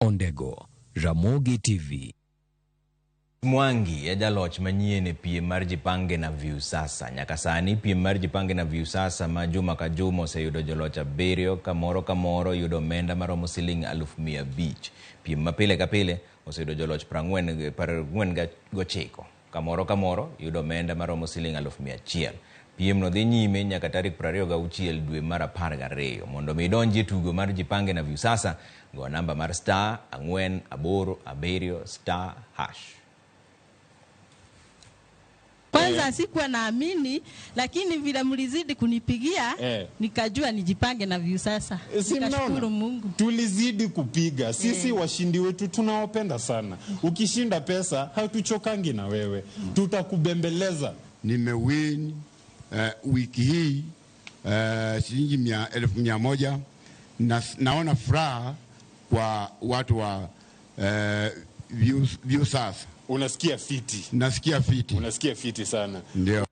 Ondego, Ramogi TV. Mwangi ya jaloch manyien piem mar jipange na Viusasa. Nyaka sani piem mar jipange na Viusasa ma juma ka juma oseyudo joloch 7 kamoro yudo omenda maromo Sh100,000. Piem ma pile ka pile oseyudo joloch 49 kamoro yudo omenda maromo Sh100,000. Piem no dhi nyime nyaka tarik 26 dwe mar 12. Mondo mi donji tugo mar jipange na Viusasa, go namba mar *487*#. Kwanza sikuwa naamini, lakini vile mlizidi kunipigia nikajua nijipange na Viusasa. Nikashukuru Mungu. Tulizidi kupiga. Sisi washindi wetu tunawapenda sana. Ukishinda pesa hatuchokangi na wewe. Tutakubembeleza. Nimewin wiki hii shilingi 1,100. Naona furaha kwa watu wa Viusasa. Unasikia fiti. Nasikia fiti. Unasikia fiti sana. Ndio.